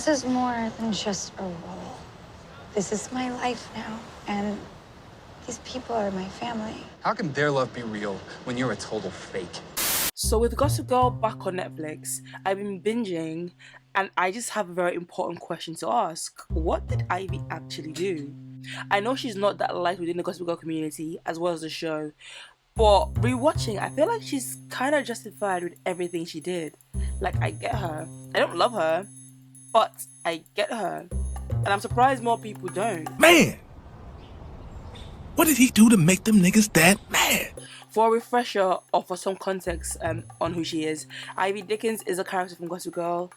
This is more than just a role. This is my life now, and these people are my family. How can their love be real when you're a total fake? So with Gossip Girl back on Netflix, I've been binging and I just have a very important question to ask. What did Ivy actually do? I know she's not that liked within the Gossip Girl community as well as the show, but rewatching, I feel like she's kind of justified with everything she did. Like, I get her. I don't love her, but I get her. And I'm surprised more people don't. Man! What did he do to make them niggas that mad? For a refresher or for some context on who she is, Ivy Dickens is a character from Gossip Girl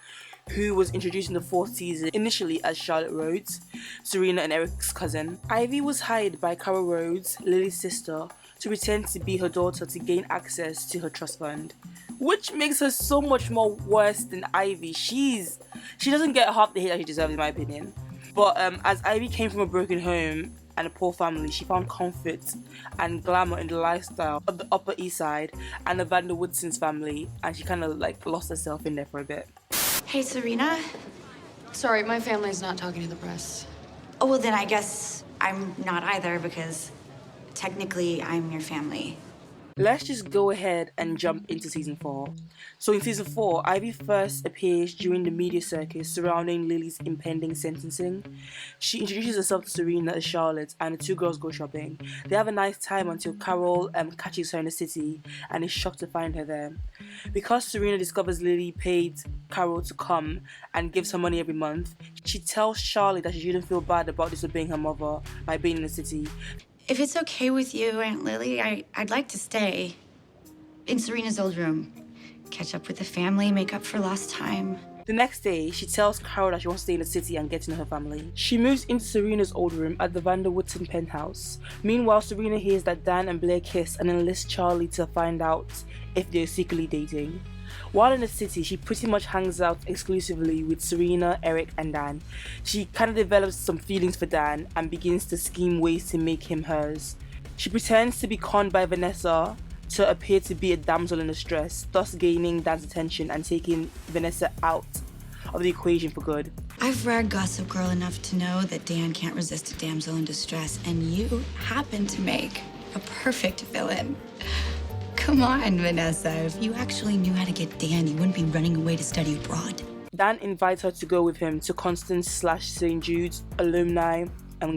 who was introduced in the 4th season, initially as Charlotte Rhodes, Serena and Eric's cousin. Ivy was hired by Carol Rhodes, Lily's sister, to pretend to be her daughter to gain access to her trust fund, which makes her so much more worse than Ivy. She doesn't get half the hate that she deserves, in my opinion. But as Ivy came from a broken home and a poor family, she found comfort and glamour in the lifestyle of the Upper East Side and the Vander Woodson's family, and she kind of like lost herself in there for a bit. Hey, Serena. Sorry, my family's not talking to the press. Oh, well, then I guess I'm not either, because technically I'm your family. Let's just go ahead and jump into season 4. So in season 4, Ivy first appears during the media circus surrounding Lily's impending sentencing. She introduces herself to Serena as Charlotte, and the two girls go shopping. They have a nice time until Carol catches her in the city and is shocked to find her there. Because Serena discovers Lily paid Carol to come and gives her money every month, she tells Charlotte that she shouldn't feel bad about disobeying her mother by being in the city. If it's okay with you, Aunt Lily, I'd like to stay in Serena's old room. Catch up with the family, make up for lost time. The next day, she tells Carol that she wants to stay in the city and get to know her family. She moves into Serena's old room at the Vander Woodson penthouse. Meanwhile, Serena hears that Dan and Blair kiss and enlists Charlie to find out if they're secretly dating. While in the city, she pretty much hangs out exclusively with Serena, Eric, and Dan. She kind of develops some feelings for Dan and begins to scheme ways to make him hers. She pretends to be conned by Vanessa to appear to be a damsel in distress, thus gaining Dan's attention and taking Vanessa out of the equation for good. I've read Gossip Girl enough to know that Dan can't resist a damsel in distress, and you happen to make a perfect villain. Come on, Vanessa. If you actually knew how to get Dan, you wouldn't be running away to study abroad. Dan invites her to go with him to Constance/St. Jude's alumni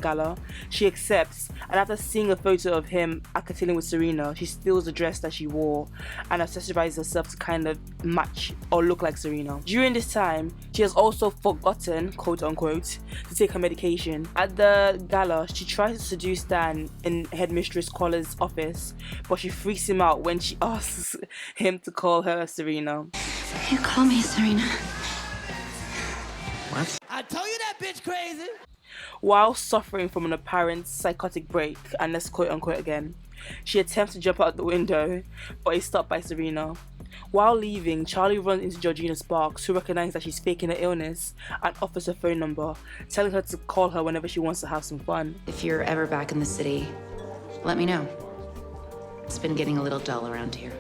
gala. She accepts, and after seeing a photo of him acting with Serena, she steals the dress that she wore and accessorizes herself to kind of match or look like Serena. During this time, she has also forgotten, quote unquote, to take her medication. At the gala, she tries to seduce Dan in Headmistress Collar's office, but she freaks him out when she asks him to call her Serena. You call me Serena. What? I told you that bitch crazy. While suffering from an apparent psychotic break, and let's quote unquote again, she attempts to jump out the window, but is stopped by Serena. While leaving, Charlie runs into Georgina Sparks, who recognizes that she's faking her illness and offers her phone number, telling her to call her whenever she wants to have some fun. If you're ever back in the city, let me know. It's been getting a little dull around here.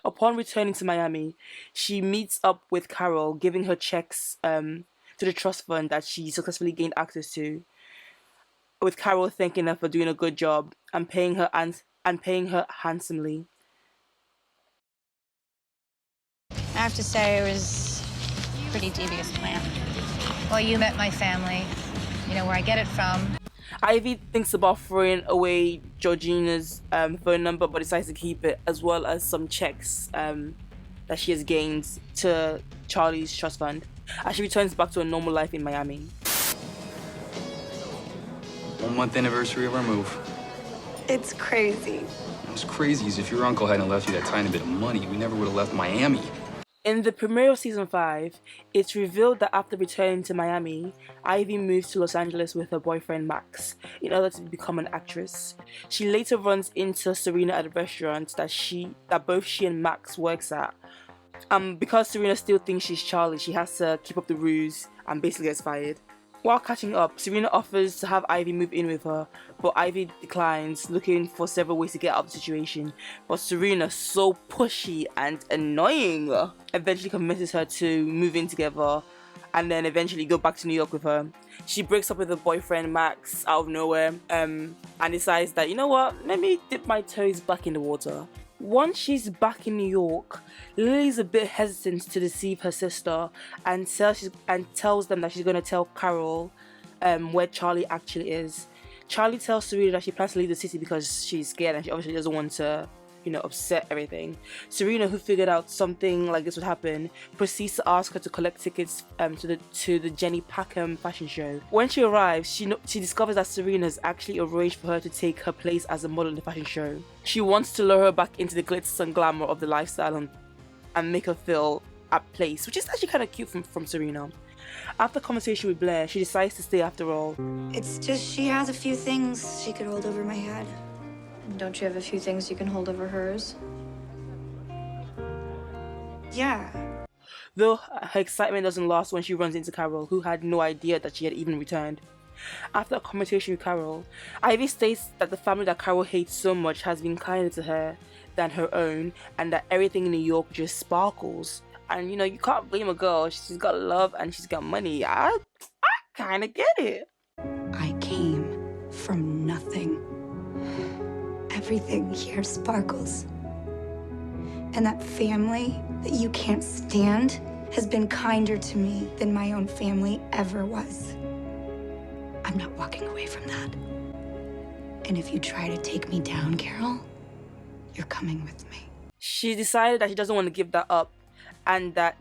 Upon returning to Miami, she meets up with Carol, giving her checks to the trust fund that she successfully gained access to, with Carol thanking her for doing a good job and paying her handsomely. I have to say it was a pretty devious plan. Well, you met my family. You know where I get it from. Ivy thinks about throwing away Georgina's phone number, but decides to keep it, as well as some checks that she has gained to Charlie's trust fund, as she returns back to a normal life in Miami. 1 month anniversary of our move. It's crazy. What's crazy is if your uncle hadn't left you that tiny bit of money, we never would have left Miami. In the premiere of season 5, it's revealed that after returning to Miami, Ivy moves to Los Angeles with her boyfriend Max in order to become an actress. She later runs into Serena at a restaurant that both she and Max works at. Because Serena still thinks she's Charlie, she has to keep up the ruse and basically gets fired. While catching up, Serena offers to have Ivy move in with her, but Ivy declines, looking for several ways to get out of the situation. But Serena, so pushy and annoying, eventually convinces her to move in together and then eventually go back to New York with her. She breaks up with her boyfriend Max out of nowhere, and decides that, you know what, let me dip my toes back in the water. Once she's back in New York, Lily's a bit hesitant to deceive her sister and tells them that she's going to tell Carol where Charlie actually is. Charlie tells Serena that she plans to leave the city because she's scared and she obviously doesn't want to, upset everything. Serena, who figured out something like this would happen, proceeds to ask her to collect tickets to the Jenny Packham fashion show. When she arrives, she discovers that Serena has actually arranged for her to take her place as a model in the fashion show. She wants to lure her back into the glitz and glamour of the lifestyle and make her feel at place, which is actually kind of cute from Serena. After conversation with Blair, she decides to stay after all. It's just she has a few things she could hold over my head. Don't you have a few things you can hold over hers? Yeah. Though her excitement doesn't last when she runs into Carol, who had no idea that she had even returned. After a conversation with Carol, Ivy states that the family that Carol hates so much has been kinder to her than her own, and that everything in New York just sparkles. And you can't blame a girl. She's got love and she's got money. I kind of get it. I came from nothing. Everything here sparkles. And that family that you can't stand has been kinder to me than my own family ever was. I'm not walking away from that. And if you try to take me down, Carol, you're coming with me. She decided that she doesn't want to give that up, and that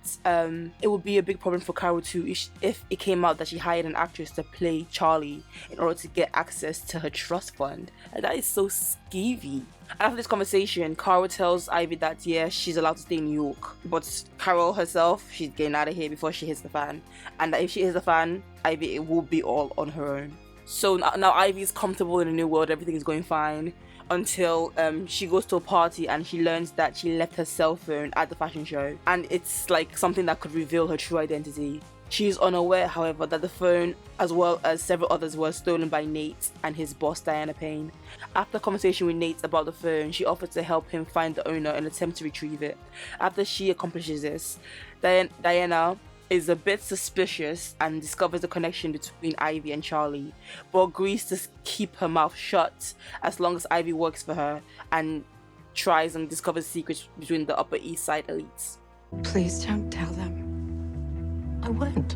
it would be a big problem for Carol too if it came out that she hired an actress to play Charlie in order to get access to her trust fund. And that is so skeevy. After this conversation, Carol tells Ivy that she's allowed to stay in New York, but Carol herself, she's getting out of here before she hits the fan, and that if she hits the fan, Ivy, it will be all on her own. So now Ivy's comfortable in a new world, everything is going fine, until she goes to a party and she learns that she left her cell phone at the fashion show, and it's like something that could reveal her true identity. She is unaware, however, that the phone, as well as several others, were stolen by Nate and his boss Diana Payne. After a conversation with Nate about the phone, she offers to help him find the owner and attempt to retrieve it. After she accomplishes this, Diana is a bit suspicious and discovers the connection between Ivy and Charlie, but agrees to keep her mouth shut as long as Ivy works for her and tries and discovers secrets between the Upper East Side elites. Please don't tell them. I won't.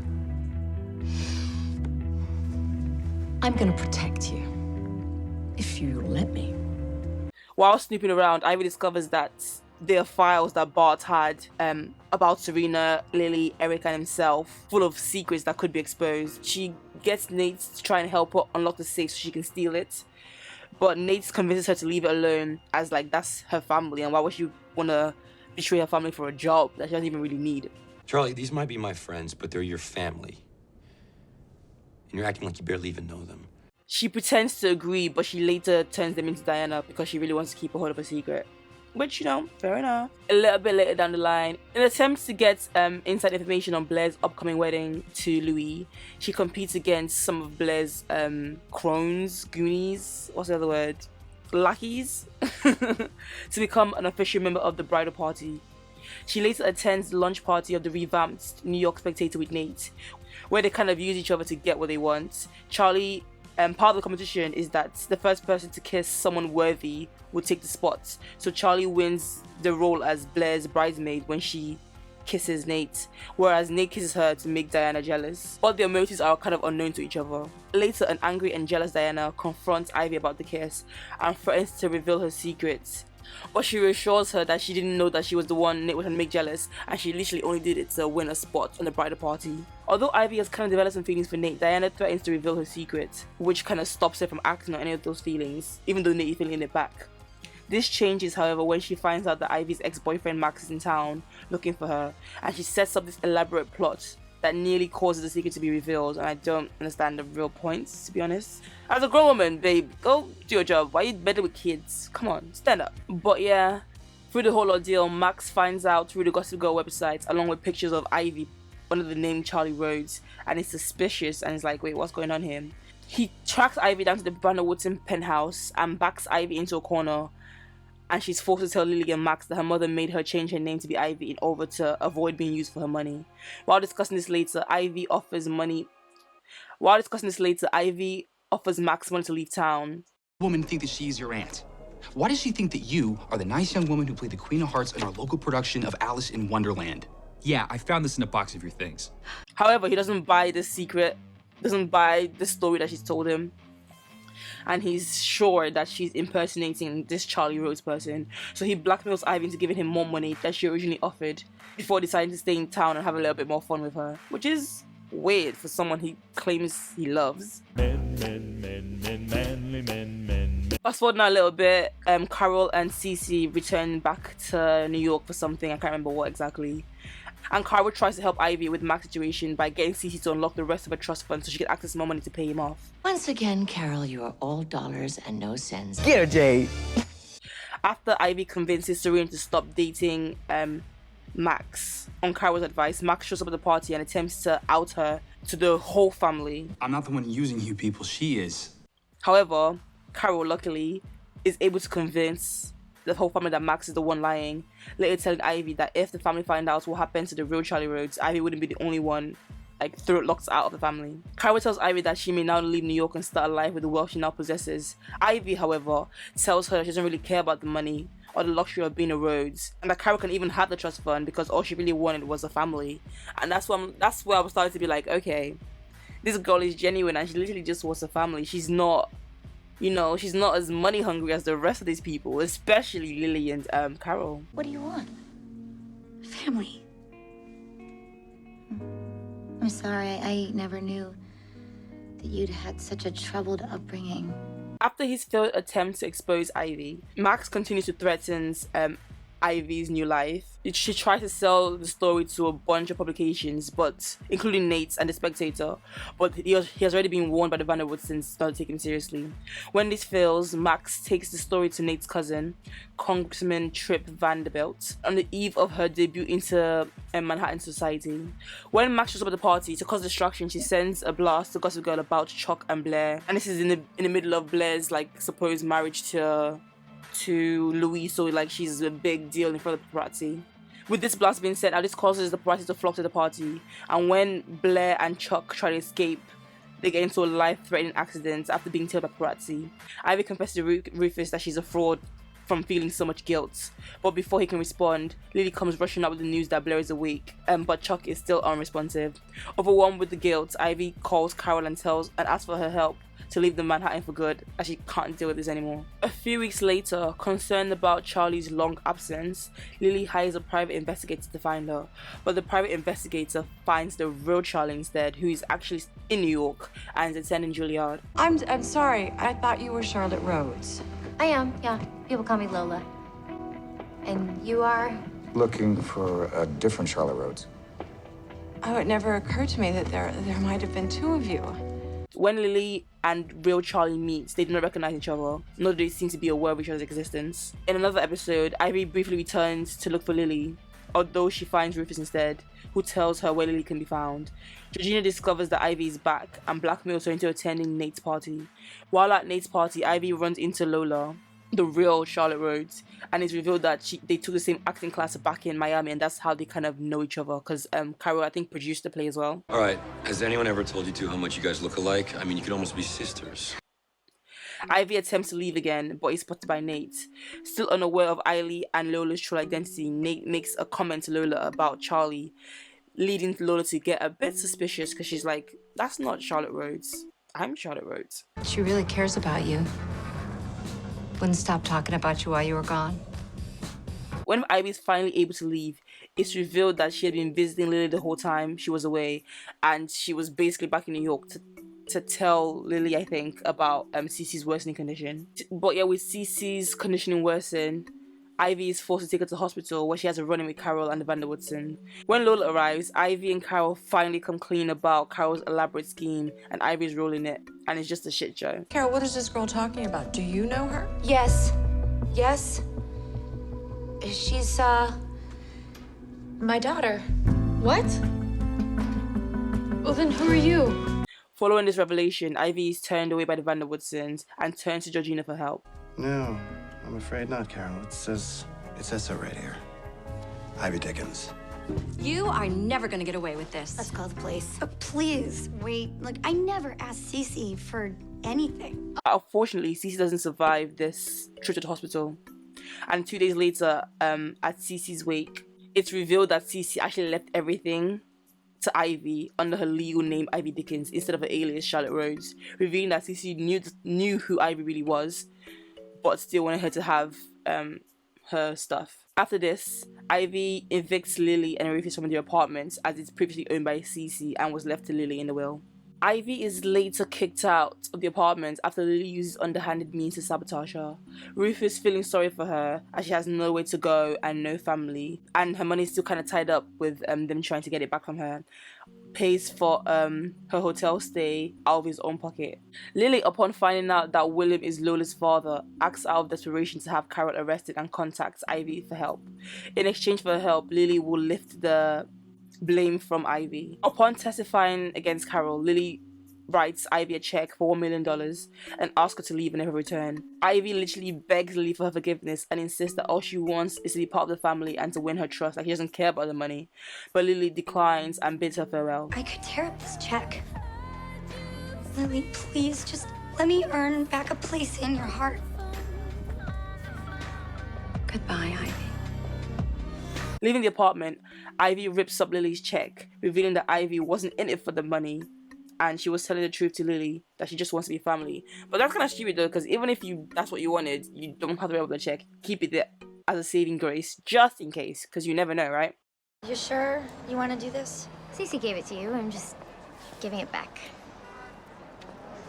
I'm gonna protect you. If you let me. While snooping around, Ivy discovers that there are files that Bart had about Serena, Lily, Eric, and himself, full of secrets that could be exposed. She gets Nate to try and help her unlock the safe so she can steal it, but Nate convinces her to leave it alone, as that's her family, and why would she want to betray her family for a job that she doesn't even really need? Charlie, these might be my friends, but they're your family. And you're acting like you barely even know them. She pretends to agree, but she later turns them into Diana because she really wants to keep a hold of a secret. Which, fair enough. A little bit later down the line, in attempts to get inside information on Blair's upcoming wedding to Louis, she competes against some of Blair's crones, goonies, what's the other word? Lackeys, to become an official member of the bridal party. She later attends the lunch party of the revamped New York Spectator with Nate, where they kind of use each other to get what they want. Charlie, part of the competition is that the first person to kiss someone worthy would take the spot. So Charlie wins the role as Blair's bridesmaid when she kisses Nate, whereas Nate kisses her to make Diana jealous. But their motives are kind of unknown to each other. Later, an angry and jealous Diana confronts Ivy about the kiss and threatens to reveal her secrets. But she reassures her that she didn't know that she was the one Nate was trying to make jealous, and she literally only did it to win a spot on the bridal party. Although Ivy has kind of developed some feelings for Nate, Diana threatens to reveal her secret, which kind of stops her from acting on any of those feelings, even though Nate is feeling it back. This changes, however, when she finds out that Ivy's ex-boyfriend Max is in town looking for her, and she sets up this elaborate plot that nearly causes the secret to be revealed, and I don't understand the real points, to be honest. As a grown woman, babe, go do your job. Why are you bedding with kids? Come on, stand up. But yeah, through the whole ordeal, Max finds out through the Gossip Girl website, along with pictures of Ivy under the name Charlie Rhodes, and is suspicious and is like, wait, what's going on here? He tracks Ivy down to the Brandon Woodson penthouse and backs Ivy into a corner and she's forced to tell Lily and Max that her mother made her change her name to be Ivy in order to avoid being used for her money. While discussing this later, Ivy offers Max money to leave town. Woman think that she's your aunt. Why does she think that you are the nice young woman who played the Queen of Hearts in our local production of Alice in Wonderland? Yeah, I found this in a box of your things. However, he doesn't buy the secret, doesn't buy the story that she's told him. And he's sure that she's impersonating this Charlie Rhodes person. So he blackmails Ivy into giving him more money that she originally offered before deciding to stay in town and have a little bit more fun with her. Which is weird for someone he claims he loves. Fast forward now a little bit, Carol and Cece return back to New York for something, I can't remember what exactly. And Carol tries to help Ivy with Max's situation by getting Cece to unlock the rest of her trust fund so she can access more money to pay him off. Once again, Carol, you are all dollars and no cents. Get her, Jade. After Ivy convinces Serena to stop dating Max, on Carol's advice, Max shows up at the party and attempts to out her to the whole family. I'm not the one using you people, she is. However, Carol, luckily, is able to convince the whole family that Max is the one lying, later telling Ivy that if the family find out what happened to the real Charlie Rhodes, Ivy wouldn't be the only one locked out of the family. Carol tells Ivy that she may now leave New York and start a life with the wealth she now possesses. Ivy, however, tells her she doesn't really care about the money or the luxury of being a Rhodes, and that Carol can even have the trust fund because all she really wanted was a family. And that's where I was starting to be like, okay, this girl is genuine and she literally just wants a family. She's not, she's not as money hungry as the rest of these people, especially Lily and Carol. What do you want? Family. I'm sorry, I never knew that you'd had such a troubled upbringing. After his failed attempt to expose Ivy, Max continues to threaten Ivy's new life. She tries to sell the story to a bunch of publications, but including Nate's and The Spectator, but he has already been warned by the Vanderwoodsons not to take him seriously. When this fails, Max takes the story to Nate's cousin, Congressman Tripp Vanderbilt, on the eve of her debut into Manhattan society. When Max shows up at the party, to cause distraction, she sends a blast to Gossip Girl about Chuck and Blair, and this is in the middle of Blair's supposed marriage to Louise, so she's a big deal in front of the paparazzi. With this blast being said, this causes the paparazzi to flock to the party, and when Blair and Chuck try to escape, they get into a life-threatening accident after being tailed by paparazzi. Ivy confesses to Rufus that she's a fraud from feeling so much guilt, but before he can respond, Lily comes rushing up with the news that Blair is awake, but Chuck is still unresponsive. Overwhelmed with the guilt, Ivy calls Carol and asks for her help to leave the Manhattan for good, as she can't deal with this anymore. A few weeks later, concerned about Charlie's long absence, Lily hires a private investigator to find her, but the private investigator finds the real Charlie instead, who is actually in New York and is attending Juilliard. I'm sorry, I thought you were Charlotte Rhodes. I am, yeah. People call me Lola. And you are? Looking for a different Charlotte Rhodes. Oh, it never occurred to me that there might have been two of you. When Lily and real Charlie meet, they do not recognize each other, nor do they seem to be aware of each other's existence. In another episode, Ivy briefly returns to look for Lily, although she finds Rufus instead, who tells her where Lily can be found. Georgina discovers that Ivy is back and blackmails her into attending Nate's party. While at Nate's party, Ivy runs into Lola, the real Charlotte Rhodes, and it's revealed that they took the same acting class back in Miami, and that's how they kind of know each other, because Carol, I think, produced the play as well. All right, has anyone ever told you two how much you guys look alike? I mean, you could almost be sisters. Ivy attempts to leave again, but is spotted by Nate. Still unaware of Eiley and Lola's true identity, Nate makes a comment to Lola about Charlie, leading Lola to get a bit suspicious because she's like, that's not Charlotte Rhodes. I'm Charlotte Rhodes. She really cares about you. Wouldn't stop talking about you while you were gone. When Ivy is finally able to leave, it's revealed that she had been visiting Lily the whole time she was away, and she was basically back in New York to tell Lily, I think, about Cece's worsening condition. But yeah, with Cece's conditioning worsen, Ivy is forced to take her to hospital where she has a run-in with Carol and the Vanderwoodsons. When Lola arrives, Ivy and Carol finally come clean about Carol's elaborate scheme, and Ivy's role in it, and it's just a shit show. Carol, what is this girl talking about? Do you know her? Yes. She's, my daughter. What? Well, then who are you? Following this revelation, Ivy is turned away by the Vanderwoodsons and turns to Georgina for help. No, I'm afraid not, Carol. It says so right here. Ivy Dickens. You are never gonna get away with this. Let's call the police. Please, wait. Look, I never asked Cece for anything. Unfortunately, Cece doesn't survive this trip to the hospital. And 2 days later, at Cece's wake, it's revealed that Cece actually left everything to Ivy under her legal name Ivy Dickens instead of her alias Charlotte Rhodes, revealing that Cece knew who Ivy really was, but still wanted her to have her stuff. After this, Ivy evicts Lily and Rufus from their apartment as it's previously owned by Cece and was left to Lily in the will. Ivy is later kicked out of the apartment after Lily uses underhanded means to sabotage her. Rufus, feeling sorry for her as she has nowhere to go and no family, and her money is still kind of tied up with them trying to get it back from her, pays for her hotel stay out of his own pocket. Lily, upon finding out that William is Lola's father, asks out of desperation to have Carol arrested and contacts Ivy for help. In exchange for her help, Lily will lift the blame from Ivy. Upon testifying against Carol, Lily writes Ivy a check for $1 million and asks her to leave and never return. Ivy literally begs Lily for her forgiveness and insists that all she wants is to be part of the family and to win her trust, like she doesn't care about the money. But Lily declines and bids her farewell. I could tear up this check. Lily, please, just let me earn back a place in your heart. Goodbye, Ivy. Leaving the apartment, Ivy rips up Lily's check, revealing that Ivy wasn't in it for the money and she was telling the truth to Lily, that she just wants to be family. But that's kind of stupid though, because even if that's what you wanted, you don't have to rip up the check. Keep it there as a saving grace, just in case, because you never know, right? You sure you want to do this? Cece gave it to you. I'm just giving it back.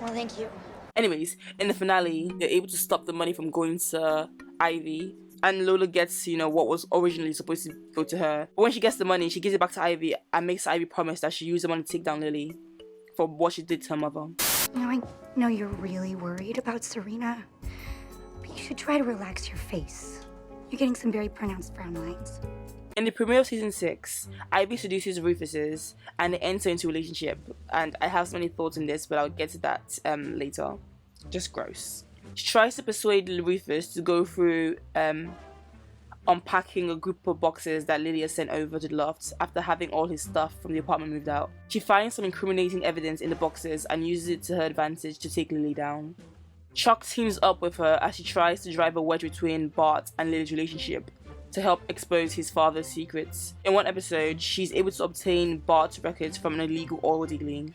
Well, thank you. Anyways, in the finale, they're able to stop the money from going to Ivy, and Lola gets, what was originally supposed to go to her. But when she gets the money, she gives it back to Ivy and makes Ivy promise that she used the money to take down Lily for what she did to her mother. I know you're really worried about Serena, but you should try to relax your face. You're getting some very pronounced frown lines. In the premiere of season 6, Ivy seduces Rufus's and they enter into a relationship. And I have so many thoughts on this, but I'll get to that later. Just gross. She tries to persuade Rufus to go through unpacking a group of boxes that Lily has sent over to the loft after having all his stuff from the apartment moved out. She finds some incriminating evidence in the boxes and uses it to her advantage to take Lily down. Chuck teams up with her as she tries to drive a wedge between Bart and Lily's relationship to help expose his father's secrets. In one episode, she's able to obtain Bart's records from an illegal oil dealing.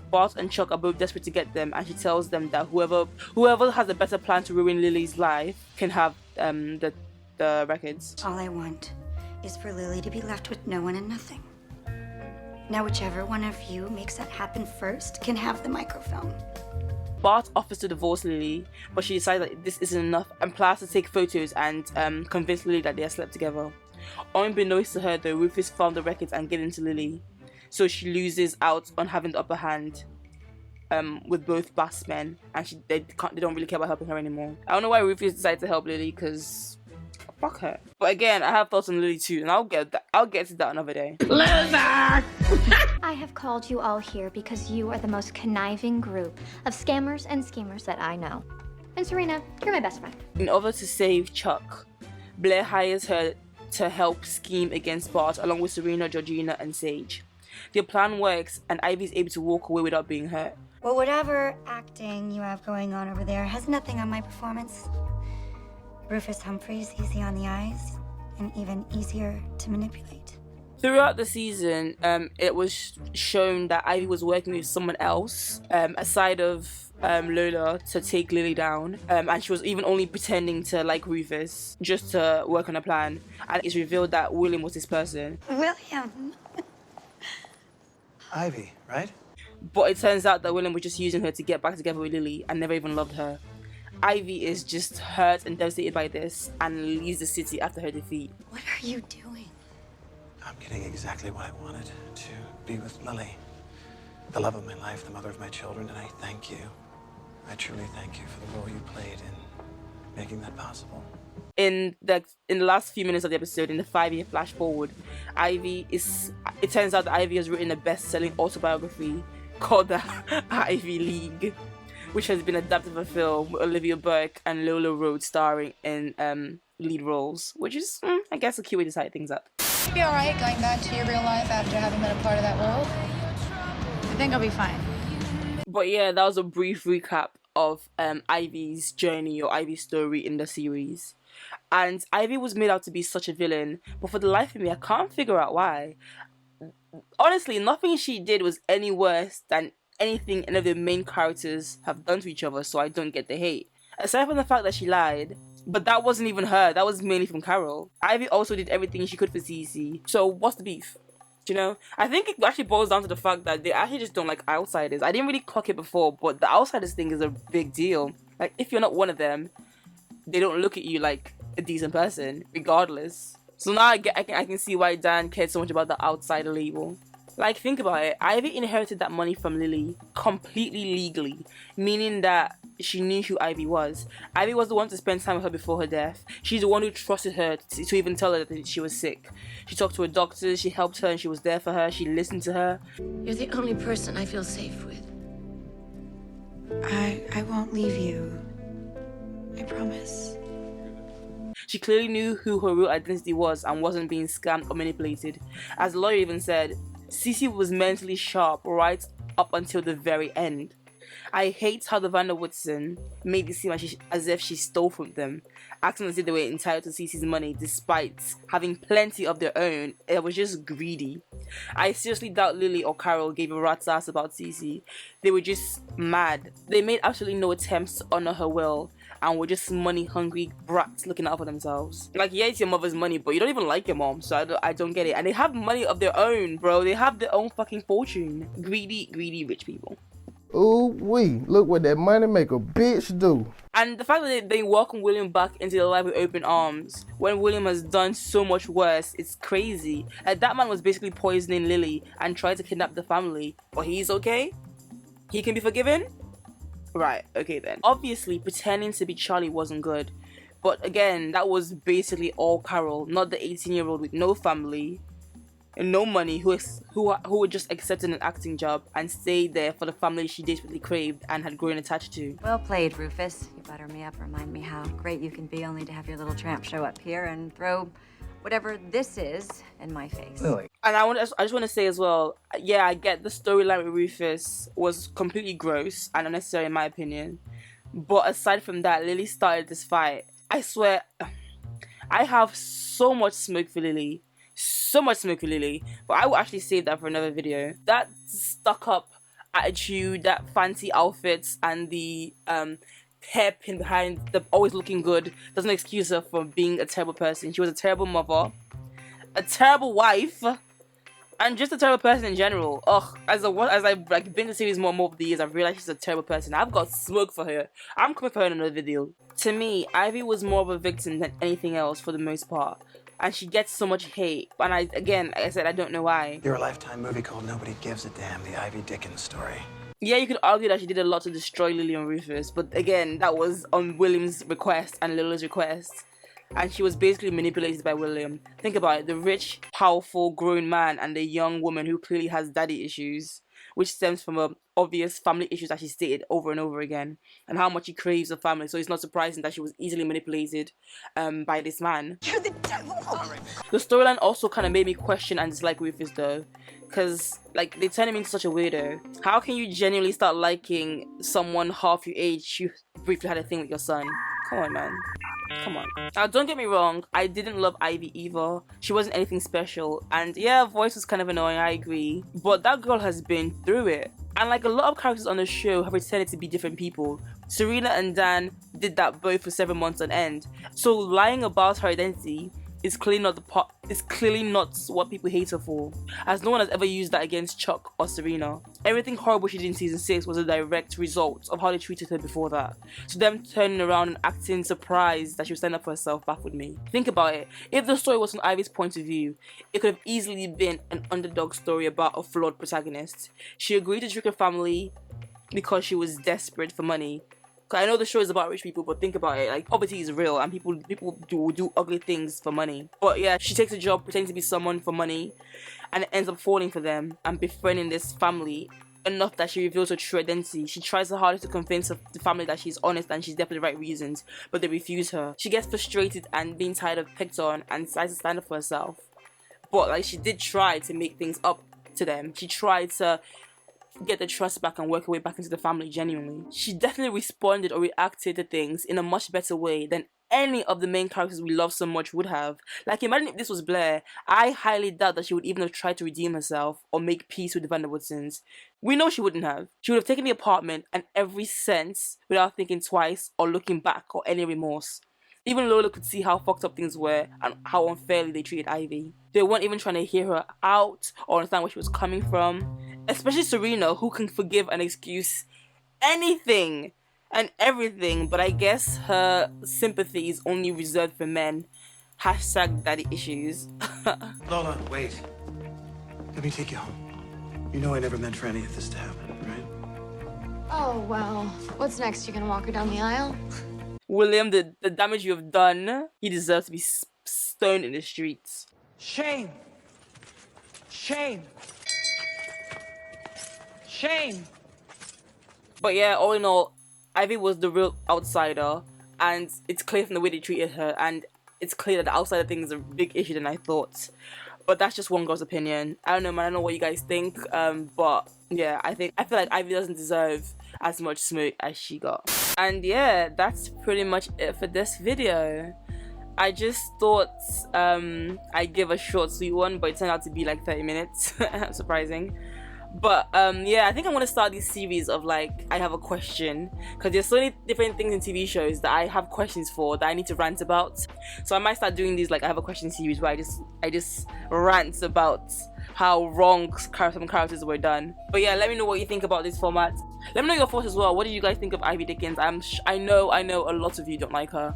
Bart and Chuck are both desperate to get them, and she tells them that whoever has a better plan to ruin Lily's life can have the records. All I want is for Lily to be left with no one and nothing. Now whichever one of you makes that happen first can have the microfilm. Bart offers to divorce Lily, but she decides that this isn't enough and plans to take photos and convince Lily that they have slept together. Unbeknownst to her though, Rufus found the records and get into Lily, so she loses out on having the upper hand with both boss men, and they don't really care about helping her anymore. I don't know why Rufus decided to help Lily, because fuck her. But again, I have thoughts on Lily too, and I'll get to that another day. Loser! I have called you all here because you are the most conniving group of scammers and schemers that I know. And Serena, you're my best friend. In order to save Chuck, Blair hires her to help scheme against Bart along with Serena, Georgina, and Sage. Their plan works, and Ivy's able to walk away without being hurt. Well, whatever acting you have going on over there has nothing on my performance. Rufus Humphrey's easy on the eyes and even easier to manipulate. Throughout the season, it was shown that Ivy was working with someone else aside of Lola to take Lily down, and she was even only pretending to like Rufus just to work on a plan. And it's revealed that William was this person. William. Ivy, right? But it turns out that William was just using her to get back together with Lily and never even loved her. Ivy is just hurt and devastated by this and leaves the city after her defeat. What are you doing? I'm getting exactly what I wanted, to be with Lily. The love of my life, the mother of my children, and I thank you. I truly thank you for the role you played in making that possible. In the last few minutes of the episode, in the 5-year flash forward, it turns out that Ivy has written a best-selling autobiography called the Ivy League. which has been adapted for film with Olivia Burke and Lola Rhodes starring in lead roles, which is, I guess, a cute way to tie things up. You'll be alright going back to your real life after having been a part of that world? I think I'll be fine. But yeah, that was a brief recap of Ivy's journey or Ivy's story in the series. And Ivy was made out to be such a villain, but for the life of me, I can't figure out why. Honestly, nothing she did was any worse than anything any of the main characters have done to each other, so I don't get the hate. Aside from the fact that she lied, but that wasn't even her, that was mainly from Carol. Ivy also did everything she could for Cece, so what's the beef? You know, I think it actually boils down to the fact that they actually just don't like outsiders. I didn't really clock it before, but the outsiders thing is a big deal. Like, if you're not one of them, they don't look at you like a decent person, regardless. So now I can see why Dan cared so much about the outsider label. Like, think about it. Ivy inherited that money from Lily completely legally, meaning that she knew who Ivy was. Ivy was the one to spend time with her before her death. She's the one who trusted her to even tell her that she was sick. She talked to her doctors, she helped her, and she was there for her. She listened to her. You're the only person I feel safe with. I won't leave you. I promise. She clearly knew who her real identity was and wasn't being scammed or manipulated. As the lawyer even said, Cece was mentally sharp right up until the very end. I hate how the Vanderwoodson made it seem as if she stole from them, acting as if they were entitled to Cece's money despite having plenty of their own. It was just greedy. I seriously doubt Lily or Carol gave a rat's ass about Cece. They were just mad. They made absolutely no attempts to honor her will and were just money-hungry brats looking out for themselves. Like, yeah, it's your mother's money, but you don't even like your mom, so I don't get it. And they have money of their own, bro. They have their own fucking fortune. Greedy, greedy rich people. Ooh-wee, look what that money make a bitch do. And the fact that they welcome William back into their life with open arms, when William has done so much worse, it's crazy. Like, that man was basically poisoning Lily and trying to kidnap the family, but he's okay? He can be forgiven? Right, okay then. Obviously, pretending to be Charlie wasn't good, but again, that was basically all Carol, not the 18-year-old with no family and no money who would just accept an acting job and stay there for the family she desperately craved and had grown attached to. Well played, Rufus. You butter me up, remind me how great you can be only to have your little tramp show up here and throw whatever this is in my face. Lily. And I just want to say as well, yeah, I get the storyline with Rufus was completely gross and unnecessary in my opinion. But aside from that, Lily started this fight. I swear, I have so much smoke for Lily. So much smoke for Lily. But I will actually save that for another video. That stuck up attitude, that fancy outfits, and the hairpin behind the always looking good doesn't excuse her from being a terrible person. She was a terrible mother, a terrible wife, and just a terrible person in general. Ugh, as I've like been to the series more and more over the years, I've realized she's a terrible person. I've got smoke for her. I'm coming for her in another video. To me, Ivy was more of a victim than anything else for the most part. And she gets so much hate. And like I said, I don't know why. You're a Lifetime movie called Nobody Gives a Damn, the Ivy Dickens story. Yeah, you could argue that she did a lot to destroy Lily and Rufus, but again, that was on William's request and Lily's request. And she was basically manipulated by William. Think about it, the rich, powerful, grown man and the young woman who clearly has daddy issues, which stems from obvious family issues that she stated over and over again, and how much he craves a family. So it's not surprising that she was easily manipulated by this man. You're the devil! The storyline also kind of made me question and dislike Rufus though, because like they turned him into such a weirdo. How can you genuinely start liking someone half your age you briefly had a thing with your son? Come on, man. Come on. Now, don't get me wrong, I didn't love Ivy either. She wasn't anything special. And yeah, her voice was kind of annoying, I agree. But that girl has been through it. And like a lot of characters on the show have pretended to be different people. Serena and Dan did that both for 7 months on end. So lying about her identity is clearly not what people hate her for, as no one has ever used that against Chuck or Serena. Everything horrible she did in season 6 was a direct result of how they treated her before that. So them turning around and acting surprised that she was standing up for herself baffled me. Think about it. If the story was from Ivy's point of view, it could have easily been an underdog story about a flawed protagonist. She agreed to trick her family because she was desperate for money. I know the show is about rich people, but think about it, like poverty is real and people do ugly things for money. But yeah, she takes a job pretending to be someone for money and ends up falling for them and befriending this family enough that she reveals her true identity. She tries her hardest to convince the family that she's honest and she's there for the right reasons, but they refuse her. She gets frustrated and being tired of picked on and decides to stand up for herself. But like, she did try to make things up to them. She tried to get the trust back and work her way back into the family genuinely. She definitely responded or reacted to things in a much better way than any of the main characters we love so much would have. Like, imagine if this was Blair. I highly doubt that she would even have tried to redeem herself or make peace with the Vanderwoodsons. We know she wouldn't have. She would have taken the apartment and every cent without thinking twice or looking back or any remorse. Even Lola could see how fucked up things were and how unfairly they treated Ivy. They weren't even trying to hear her out or understand where she was coming from. Especially Serena, who can forgive and excuse anything and everything, but I guess her sympathy is only reserved for men. Hashtag daddy issues. Lola, wait. Let me take you home. You know I never meant for any of this to happen, right? Oh, well. What's next? You gonna walk her down the aisle? William, the damage you have done, he deserves to be stoned in the streets. Shame. Shame. Shame. But yeah, all in all, Ivy was the real outsider, and it's clear from the way they treated her, and it's clear that the outsider thing is a big issue than I thought. But that's just one girl's opinion. I don't know, man. I don't know what you guys think. But yeah, I feel like Ivy doesn't deserve as much smoke as she got. And yeah, that's pretty much it for this video. I just thought I'd give a short sweet one, but it turned out to be like 30 minutes. Surprising. But yeah, I think I'm gonna start this series of like, I have a question, because there's so many different things in TV shows that I have questions for that I need to rant about. So I might start doing these like I have a question series where I just rant about how wrong some characters were done. But yeah, let me know what you think about this format. Let me know your thoughts as well. What did you guys think of Ivy Dickens? I know a lot of you don't like her,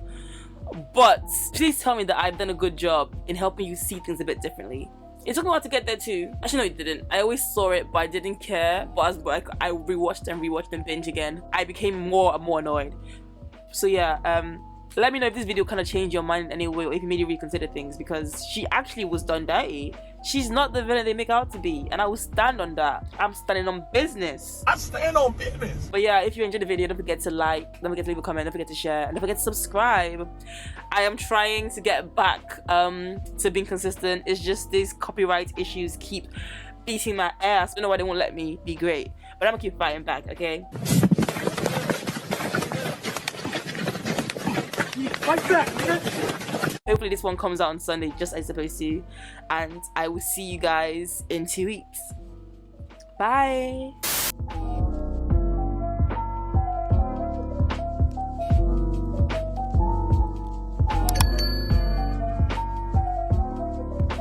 but please tell me that I've done a good job in helping you see things a bit differently. It took me a while to get there too. Actually, no, it didn't. I always saw it, but I didn't care. But as I rewatched and binge again, I became more and more annoyed. So yeah, let me know if this video kind of changed your mind in any way, or if it made you reconsider things, because she actually was done dirty. She's not the villain they make out to be, and I will stand on that. I'm standing on business. I stand on business. But yeah, if you enjoyed the video, don't forget to like, don't forget to leave a comment, don't forget to share, and don't forget to subscribe. I am trying to get back to being consistent. It's just these copyright issues keep beating my ass. I don't know why they won't let me be great, but I'm gonna keep fighting back, okay? Like that. Hopefully this one comes out on Sunday just as it's supposed to, and I will see you guys in 2 weeks. Bye.